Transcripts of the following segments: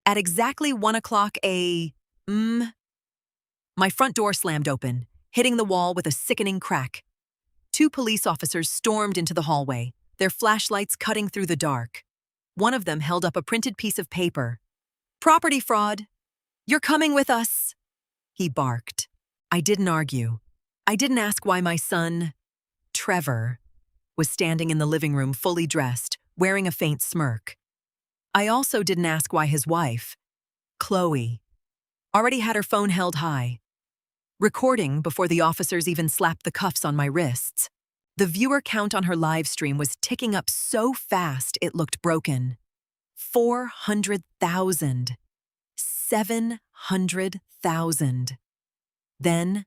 At exactly 1 o'clock, my front door slammed open, hitting the wall with a sickening crack. Two police officers stormed into the hallway, their flashlights cutting through the dark. One of them held up a printed piece of paper. "Property fraud! You're coming with us!" he barked. I didn't argue. I didn't ask why my son, Trevor, was standing in the living room fully dressed, wearing a faint smirk. I also didn't ask why his wife, Chloe, already had her phone held high, recording before the officers even slapped the cuffs on my wrists. The viewer count on her live stream was ticking up so fast it looked broken. 400,000. 700,000. Then,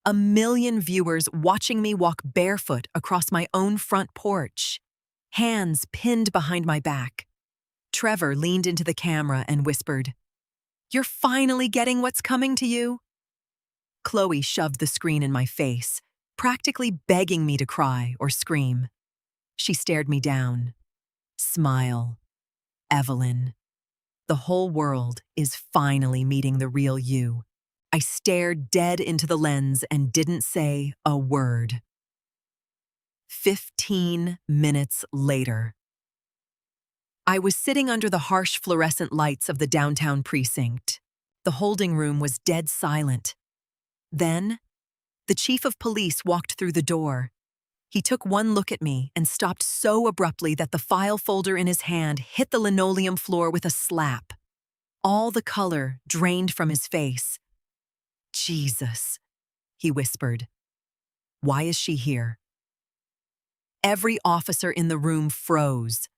1,000,000 viewers watching me walk barefoot across my own front porch, hands pinned behind my back. Trevor leaned into the camera and whispered, "You're finally getting what's coming to you." Chloe shoved the screen in my face, practically begging me to cry or scream. She stared me down. "Smile, Evelyn. The whole world is finally meeting the real you." I stared dead into the lens and didn't say a word. 15 minutes later, I was sitting under the harsh fluorescent lights of the downtown precinct. The holding room was dead silent. Then, the chief of police walked through the door. He took one look at me and stopped so abruptly that the file folder in his hand hit the linoleum floor with a slap. All the color drained from his face. "Jesus," he whispered. "Why is she here?" Every officer in the room froze.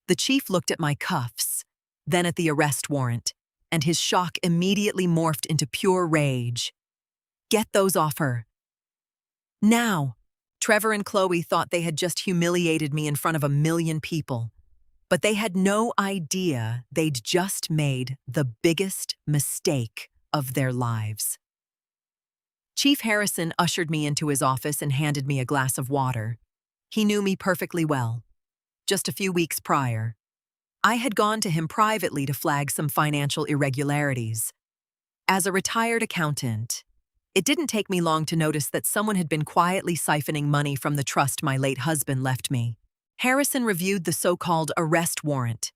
The chief looked at my cuffs, then at the arrest warrant, and his shock immediately morphed into pure rage. "Get those off her." Now, Trevor and Chloe thought they had just humiliated me in front of 1,000,000 people, but they had no idea they'd just made the biggest mistake of their lives. Chief Harrison ushered me into his office and handed me a glass of water. He knew me perfectly well. Just a few weeks prior, I had gone to him privately to flag some financial irregularities. As a retired accountant, it didn't take me long to notice that someone had been quietly siphoning money from the trust my late husband left me. Harrison reviewed the so-called arrest warrant.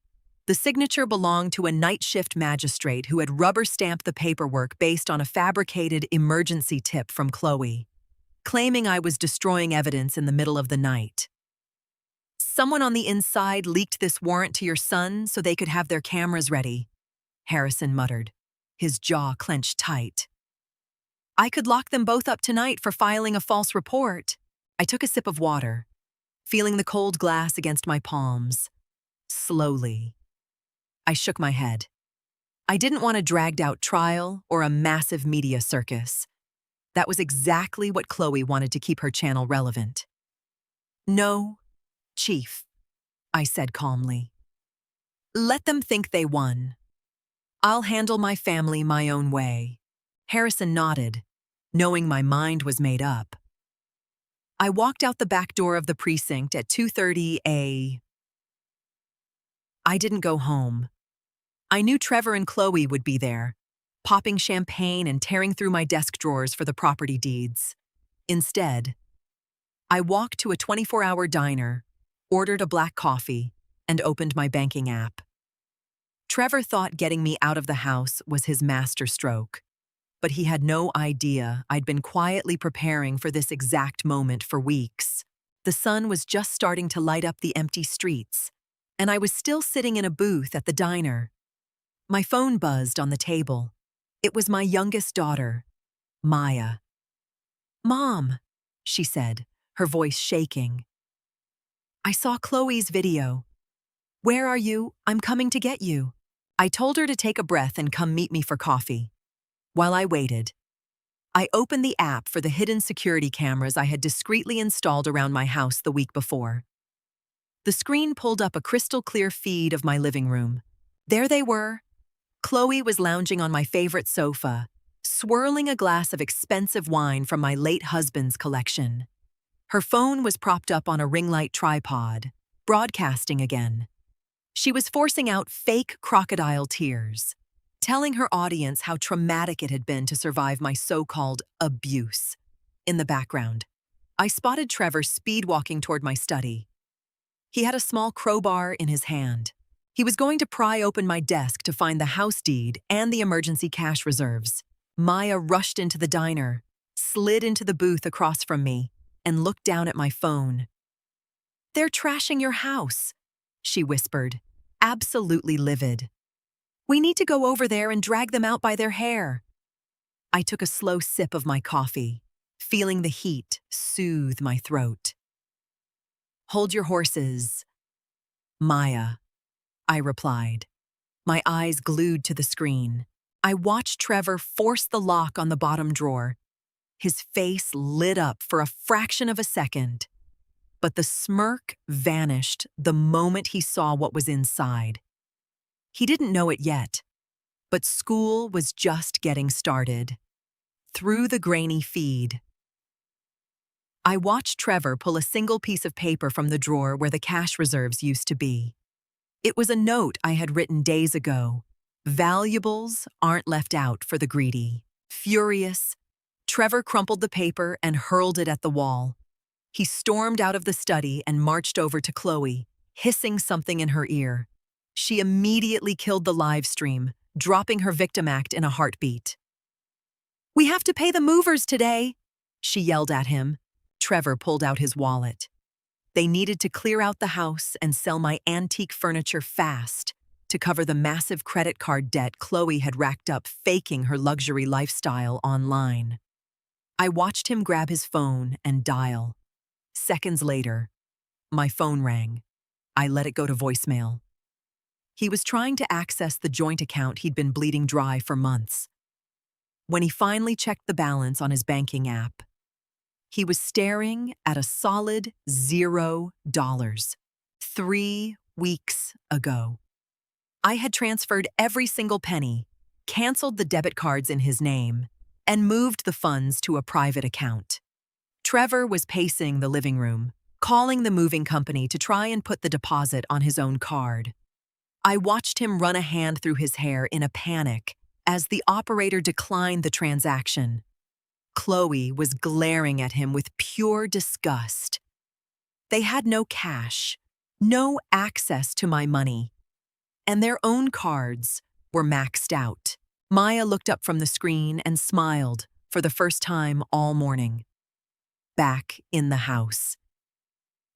The signature belonged to a night shift magistrate who had rubber-stamped the paperwork based on a fabricated emergency tip from Chloe, claiming I was destroying evidence in the middle of the night. "Someone on the inside leaked this warrant to your son so they could have their cameras ready," Harrison muttered, his jaw clenched tight. "I could lock them both up tonight for filing a false report." I took a sip of water, feeling the cold glass against my palms. Slowly, I shook my head. I didn't want a dragged-out trial or a massive media circus. That was exactly what Chloe wanted to keep her channel relevant. "No, Chief," I said calmly. "Let them think they won. I'll handle my family my own way." Harrison nodded, knowing my mind was made up. I walked out the back door of the precinct at 2:30 a.m. I didn't go home. I knew Trevor and Chloe would be there, popping champagne and tearing through my desk drawers for the property deeds. Instead, I walked to a 24-hour diner, ordered a black coffee, and opened my banking app. Trevor thought getting me out of the house was his masterstroke, but he had no idea I'd been quietly preparing for this exact moment for weeks. The sun was just starting to light up the empty streets, and I was still sitting in a booth at the diner. My phone buzzed on the table. It was my youngest daughter, Maya. "Mom," she said, her voice shaking. "I saw Chloe's video. Where are you? I'm coming to get you." I told her to take a breath and come meet me for coffee. While I waited, I opened the app for the hidden security cameras I had discreetly installed around my house the week before. The screen pulled up a crystal-clear feed of my living room. There they were. Chloe was lounging on my favorite sofa, swirling a glass of expensive wine from my late husband's collection. Her phone was propped up on a ring light tripod, broadcasting again. She was forcing out fake crocodile tears, telling her audience how traumatic it had been to survive my so-called abuse. In the background, I spotted Trevor speed-walking toward my study. He had a small crowbar in his hand. He was going to pry open my desk to find the house deed and the emergency cash reserves. Maya rushed into the diner, slid into the booth across from me, and looked down at my phone. "They're trashing your house," she whispered, absolutely livid. "We need to go over there and drag them out by their hair." I took a slow sip of my coffee, feeling the heat soothe my throat. "Hold your horses, Maya," I replied, my eyes glued to the screen. I watched Trevor force the lock on the bottom drawer. His face lit up for a fraction of a second, but the smirk vanished the moment he saw what was inside. He didn't know it yet, but school was just getting started. Through the grainy feed, I watched Trevor pull a single piece of paper from the drawer where the cash reserves used to be. It was a note I had written days ago. "Valuables aren't left out for the greedy." Furious, Trevor crumpled the paper and hurled it at the wall. He stormed out of the study and marched over to Chloe, hissing something in her ear. She immediately killed the live stream, dropping her victim act in a heartbeat. "We have to pay the movers today," she yelled at him. Trevor pulled out his wallet. They needed to clear out the house and sell my antique furniture fast to cover the massive credit card debt Chloe had racked up faking her luxury lifestyle online. I watched him grab his phone and dial. Seconds later, my phone rang. I let it go to voicemail. He was trying to access the joint account he'd been bleeding dry for months. When he finally checked the balance on his banking app, he was staring at a solid $0 3 weeks ago. I had transferred every single penny, canceled the debit cards in his name, and moved the funds to a private account. Trevor was pacing the living room, calling the moving company to try and put the deposit on his own card. I watched him run a hand through his hair in a panic as the operator declined the transaction. Chloe was glaring at him with pure disgust. They had no cash, no access to my money, and their own cards were maxed out. Maya looked up from the screen and smiled for the first time all morning. Back in the house.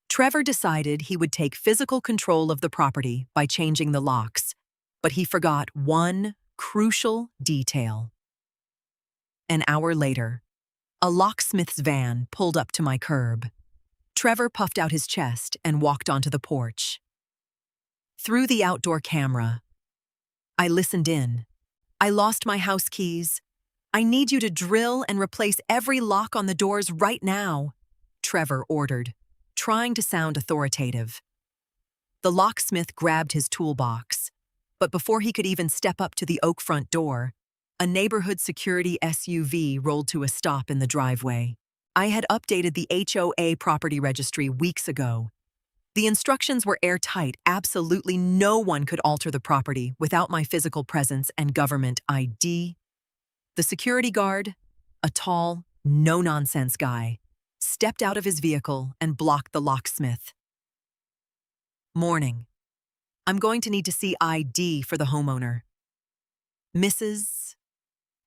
Trevor decided he would take physical control of the property by changing the locks, but he forgot one crucial detail. An hour later, a locksmith's van pulled up to my curb. Trevor puffed out his chest and walked onto the porch. Through the outdoor camera, I listened in. "I lost my house keys. I need you to drill and replace every lock on the doors right now," Trevor ordered, trying to sound authoritative. The locksmith grabbed his toolbox, but before he could even step up to the oak front door, a neighborhood security SUV rolled to a stop in the driveway. I had updated the HOA property registry weeks ago. The instructions were airtight. Absolutely no one could alter the property without my physical presence and government ID. The security guard, a tall, no-nonsense guy, stepped out of his vehicle and blocked the locksmith. "Morning. I'm going to need to see ID for the homeowner. Mrs.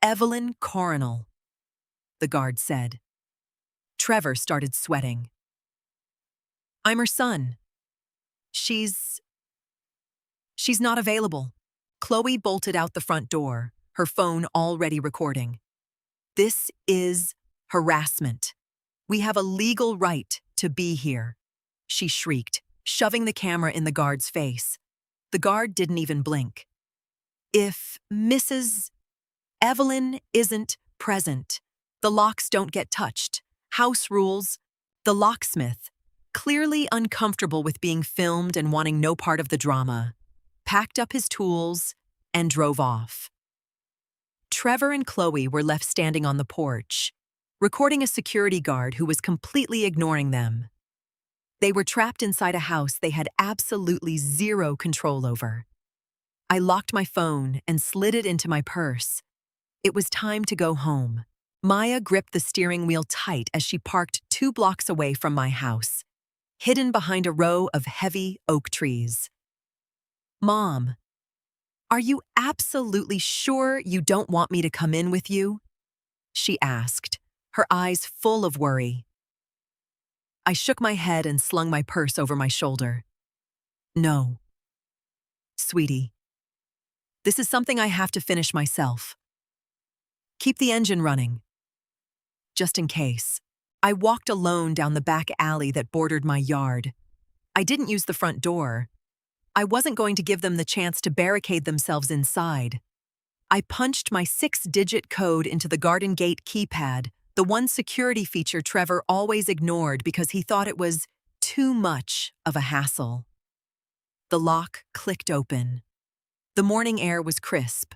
Evelyn Coronel," the guard said. Trevor started sweating. "I'm her son. She's not available." Chloe bolted out the front door, her phone already recording. "This is harassment. We have a legal right to be here," she shrieked, shoving the camera in the guard's face. The guard didn't even blink. "If Mrs. Evelyn isn't present, the locks don't get touched. House rules." The locksmith, clearly uncomfortable with being filmed and wanting no part of the drama, packed up his tools and drove off. Trevor and Chloe were left standing on the porch, recording a security guard who was completely ignoring them. They were trapped inside a house they had absolutely zero control over. I locked my phone and slid it into my purse. It was time to go home. Maya gripped the steering wheel tight as she parked 2 blocks away from my house, hidden behind a row of heavy oak trees. "Mom, are you absolutely sure you don't want me to come in with you?" she asked, her eyes full of worry. I shook my head and slung my purse over my shoulder. "No. Sweetie, this is something I have to finish myself. Keep the engine running. Just in case." I walked alone down the back alley that bordered my yard. I didn't use the front door. I wasn't going to give them the chance to barricade themselves inside. I punched my 6-digit code into the garden gate keypad, the one security feature Trevor always ignored because he thought it was too much of a hassle. The lock clicked open. The morning air was crisp.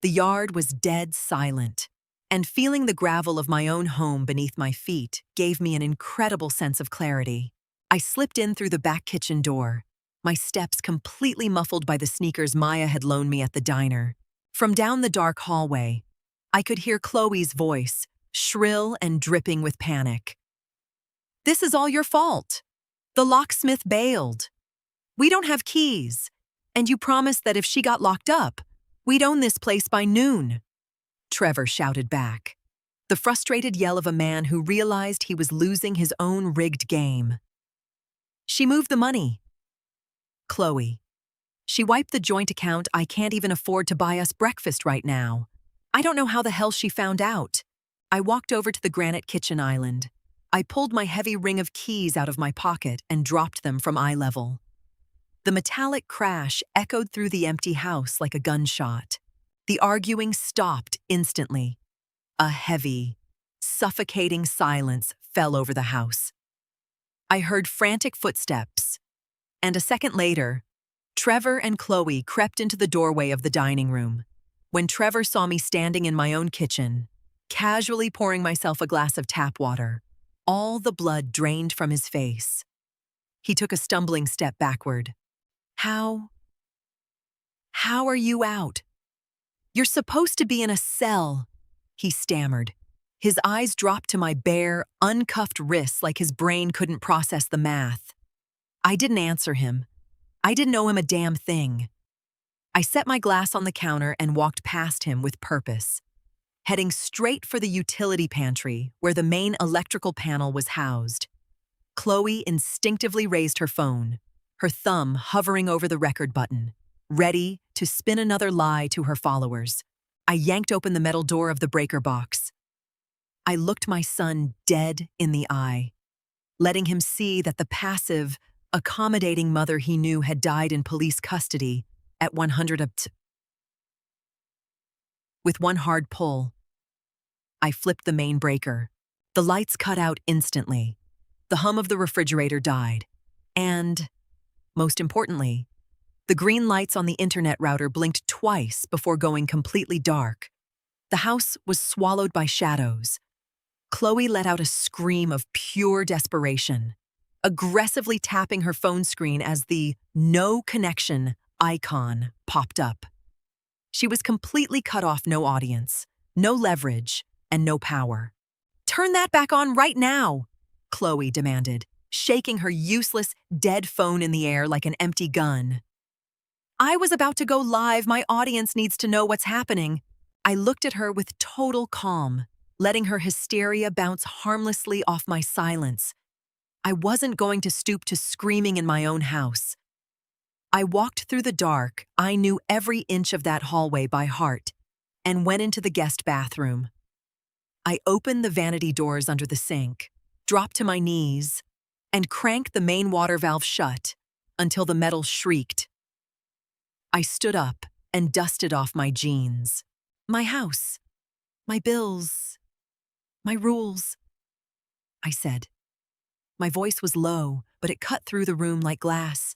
The yard was dead silent, and feeling the gravel of my own home beneath my feet gave me an incredible sense of clarity. I slipped in through the back kitchen door, my steps completely muffled by the sneakers Maya had loaned me at the diner. From down the dark hallway, I could hear Chloe's voice, shrill and dripping with panic. "This is all your fault. The locksmith bailed. We don't have keys, and you promised that if she got locked up, we'd own this place by noon," Trevor shouted back, the frustrated yell of a man who realized he was losing his own rigged game. "She moved the money. Chloe. She wiped the joint account. I can't even afford to buy us breakfast right now. I don't know how the hell she found out." I walked over to the granite kitchen island. I pulled my heavy ring of keys out of my pocket and dropped them from eye level. The metallic crash echoed through the empty house like a gunshot. The arguing stopped instantly. A heavy, suffocating silence fell over the house. I heard frantic footsteps, and a second later, Trevor and Chloe crept into the doorway of the dining room. When Trevor saw me standing in my own kitchen, casually pouring myself a glass of tap water, all the blood drained from his face. He took a stumbling step backward. How are you out? You're supposed to be in a cell," he stammered. His eyes dropped to my bare, uncuffed wrists like his brain couldn't process the math. I didn't answer him. I didn't owe him a damn thing. I set my glass on the counter and walked past him with purpose, heading straight for the utility pantry where the main electrical panel was housed. Chloe instinctively raised her phone, her thumb hovering over the record button, ready to spin another lie to her followers. I yanked open the metal door of the breaker box. I looked my son dead in the eye, letting him see that the passive, accommodating mother he knew had died in police custody at 100 up to. With one hard pull, I flipped the main breaker. The lights cut out instantly. The hum of the refrigerator died. And, most importantly, the green lights on the internet router blinked twice before going completely dark. The house was swallowed by shadows. Chloe let out a scream of pure desperation, aggressively tapping her phone screen as the "no connection" icon popped up. She was completely cut off, no audience, no leverage, and no power. "Turn that back on right now," Chloe demanded, shaking her useless, dead phone in the air like an empty gun. "I was about to go live. My audience needs to know what's happening." I looked at her with total calm, letting her hysteria bounce harmlessly off my silence. I wasn't going to stoop to screaming in my own house. I walked through the dark. I knew every inch of that hallway by heart, and went into the guest bathroom. I opened the vanity doors under the sink, dropped to my knees, and cranked the main water valve shut until the metal shrieked. I stood up and dusted off my jeans. "My house, my bills, my rules," I said. My voice was low, but it cut through the room like glass.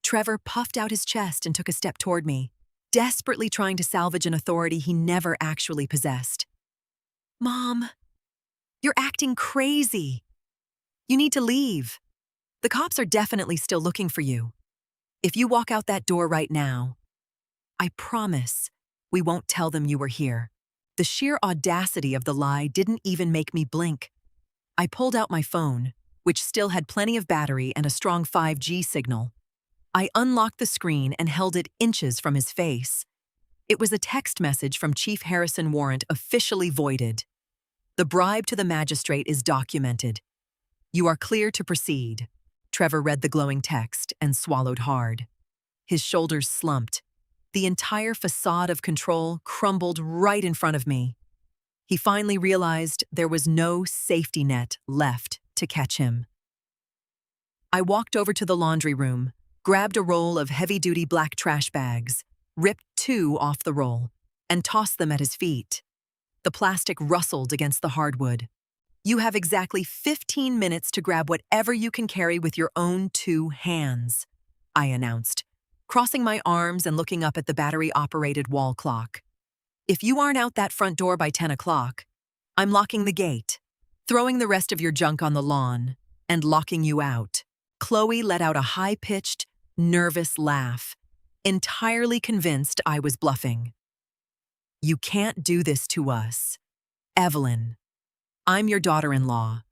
Trevor puffed out his chest and took a step toward me, desperately trying to salvage an authority he never actually possessed. "Mom, you're acting crazy. You need to leave." The cops are definitely still looking for you. If you walk out that door right now, I promise we won't tell them you were here. The sheer audacity of the lie didn't even make me blink. I pulled out my phone, which still had plenty of battery and a strong 5G signal. I unlocked the screen and held it inches from his face. It was a text message from Chief Harrison warrant officially voided. The bribe to the magistrate is documented. You are clear to proceed. Trevor read the glowing text and swallowed hard. His shoulders slumped. The entire facade of control crumbled right in front of me. He finally realized there was no safety net left to catch him. I walked over to the laundry room, grabbed a roll of heavy-duty black trash bags, ripped 2 off the roll, and tossed them at his feet. The plastic rustled against the hardwood. You have exactly 15 minutes to grab whatever you can carry with your own 2 hands, I announced, crossing my arms and looking up at the battery-operated wall clock. If you aren't out that front door by 10 o'clock, I'm locking the gate, throwing the rest of your junk on the lawn, and locking you out. Chloe let out a high-pitched, nervous laugh, entirely convinced I was bluffing. You can't do this to us. Evelyn, I'm your daughter-in-law,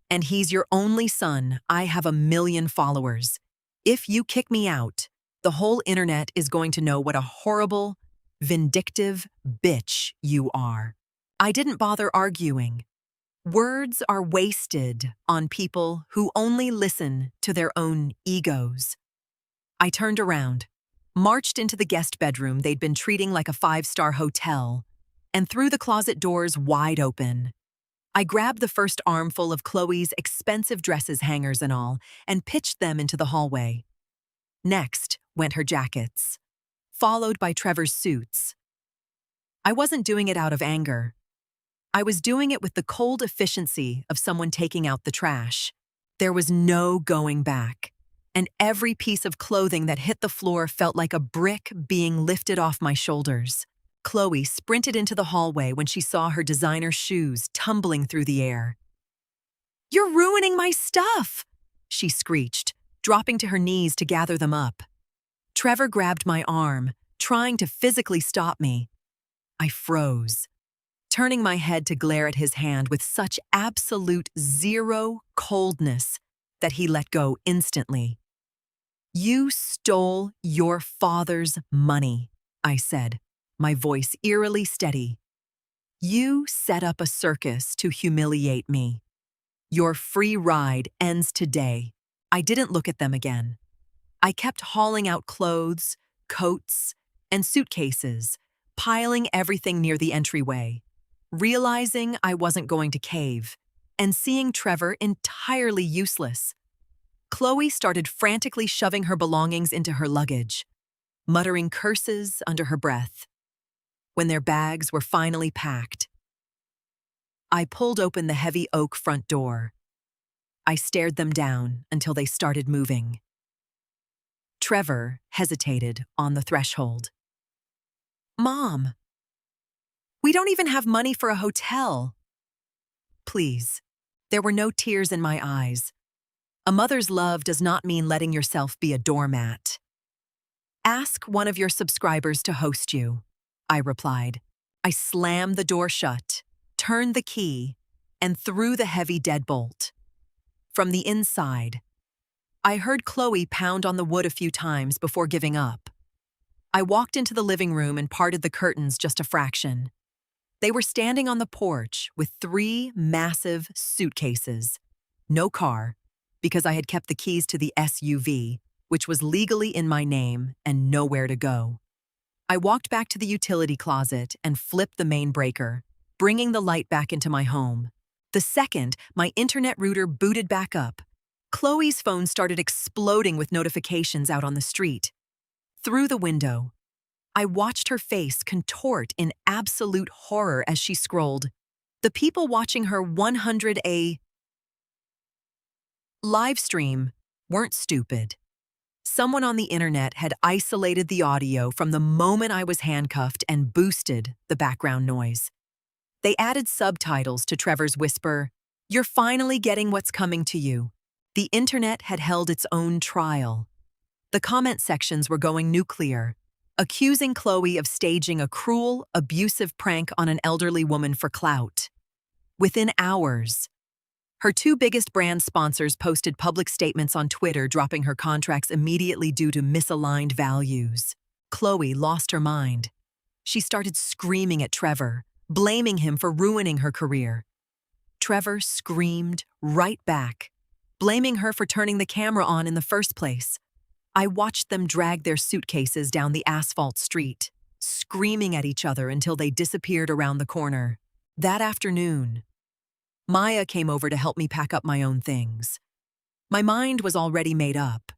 and he's your only son. I have 1 million followers. If you kick me out, the whole internet is going to know what a horrible, vindictive bitch you are. I didn't bother arguing. Words are wasted on people who only listen to their own egos. I turned around, marched into the guest bedroom they'd been treating like a 5-star hotel, and threw the closet doors wide open. I grabbed the first armful of Chloe's expensive dresses, hangers and all, and pitched them into the hallway. Next went her jackets, followed by Trevor's suits. I wasn't doing it out of anger. I was doing it with the cold efficiency of someone taking out the trash. There was no going back, and every piece of clothing that hit the floor felt like a brick being lifted off my shoulders. Chloe sprinted into the hallway when she saw her designer shoes tumbling through the air. "You're ruining my stuff!" she screeched, dropping to her knees to gather them up. Trevor grabbed my arm, trying to physically stop me. I froze, turning my head to glare at his hand with such absolute zero coldness that he let go instantly. "You stole your father's money," I said, my voice eerily steady. "You set up a circus to humiliate me. Your free ride ends today." I didn't look at them again. I kept hauling out clothes, coats, and suitcases, piling everything near the entryway, realizing I wasn't going to cave, and seeing Trevor entirely useless. Chloe started frantically shoving her belongings into her luggage, muttering curses under her breath. When their bags were finally packed, I pulled open the heavy oak front door. I stared them down until they started moving. Trevor hesitated on the threshold. "Mom, we don't even have money for a hotel." Please, there were no tears in my eyes. A mother's love does not mean letting yourself be a doormat. "Ask one of your subscribers to host you," I replied. I slammed the door shut, turned the key, and threw the heavy deadbolt. From the inside, I heard Chloe pound on the wood a few times before giving up. I walked into the living room and parted the curtains just a fraction. They were standing on the porch with 3 massive suitcases. No car, because I had kept the keys to the SUV, which was legally in my name and nowhere to go. I walked back to the utility closet and flipped the main breaker, bringing the light back into my home. The second my internet router booted back up, Chloe's phone started exploding with notifications out on the street. Through the window, I watched her face contort in absolute horror as she scrolled. The people watching her 100A live stream weren't stupid. Someone on the internet had isolated the audio from the moment I was handcuffed and boosted the background noise. They added subtitles to Trevor's whisper, "You're finally getting what's coming to you," The internet had held its own trial. The comment sections were going nuclear, accusing Chloe of staging a cruel, abusive prank on an elderly woman for clout. Within hours, her two biggest brand sponsors posted public statements on Twitter dropping her contracts immediately due to misaligned values. Chloe lost her mind. She started screaming at Trevor, blaming him for ruining her career. Trevor screamed right back, blaming her for turning the camera on in the first place. I watched them drag their suitcases down the asphalt street, screaming at each other until they disappeared around the corner. That afternoon, Maya came over to help me pack up my own things. My mind was already made up.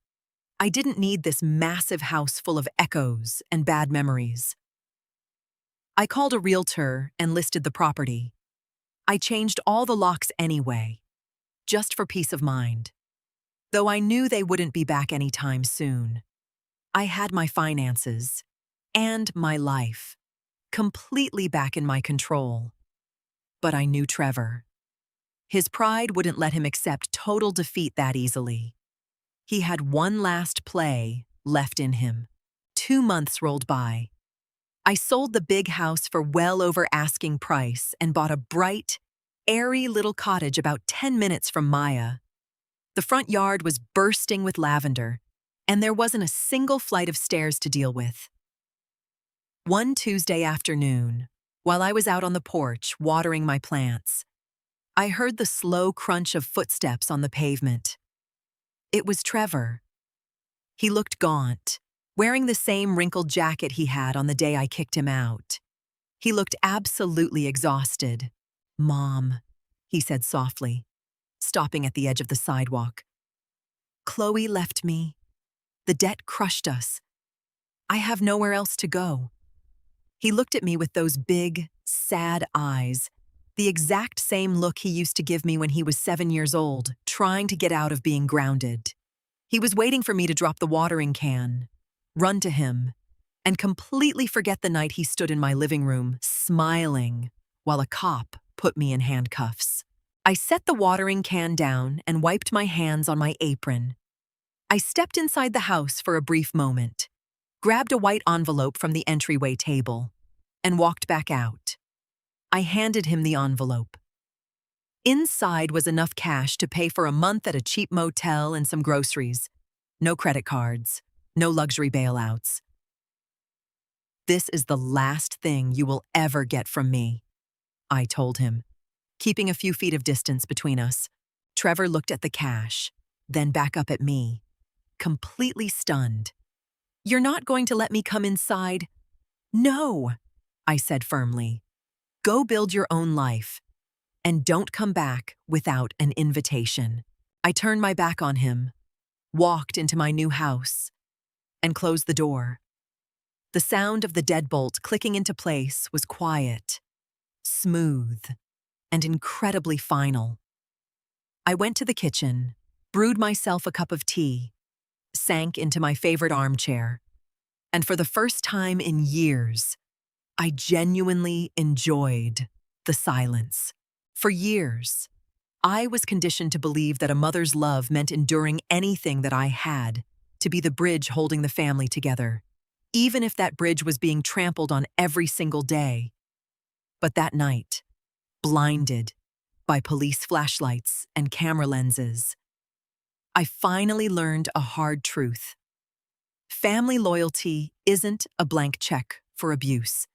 I didn't need this massive house full of echoes and bad memories. I called a realtor and listed the property. I changed all the locks anyway, just for peace of mind. Though I knew they wouldn't be back anytime soon. I had my finances and my life completely back in my control. But I knew Trevor. His pride wouldn't let him accept total defeat that easily. He had one last play left in him. 2 months rolled by. I sold the big house for well over asking price and bought a bright, airy little cottage about 10 minutes from Maya. The front yard was bursting with lavender, and there wasn't a single flight of stairs to deal with. One Tuesday afternoon, while I was out on the porch watering my plants, I heard the slow crunch of footsteps on the pavement. It was Trevor. He looked gaunt, wearing the same wrinkled jacket he had on the day I kicked him out. He looked absolutely exhausted. "Mom," he said softly, stopping at the edge of the sidewalk. "Chloe left me. The debt crushed us. I have nowhere else to go." He looked at me with those big, sad eyes, the exact same look he used to give me when he was 7 years old, trying to get out of being grounded. He was waiting for me to drop the watering can, run to him, and completely forget the night he stood in my living room, smiling, while a cop put me in handcuffs. I set the watering can down and wiped my hands on my apron. I stepped inside the house for a brief moment, grabbed a white envelope from the entryway table, and walked back out. I handed him the envelope. Inside was enough cash to pay for a month at a cheap motel and some groceries. No credit cards, no luxury bailouts. "This is the last thing you will ever get from me," I told him, keeping a few feet of distance between us. Trevor looked at the cash, then back up at me, completely stunned. "You're not going to let me come inside?" "No," I said firmly. "Go build your own life, and don't come back without an invitation." I turned my back on him, walked into my new house, and closed the door. The sound of the deadbolt clicking into place was quiet, smooth, and incredibly final. I went to the kitchen, brewed myself a cup of tea, sank into my favorite armchair, and for the first time in years, I genuinely enjoyed the silence. For years, I was conditioned to believe that a mother's love meant enduring anything that I had to be the bridge holding the family together, even if that bridge was being trampled on every single day. But that night, blinded by police flashlights and camera lenses, I finally learned a hard truth. Family loyalty isn't a blank check for abuse.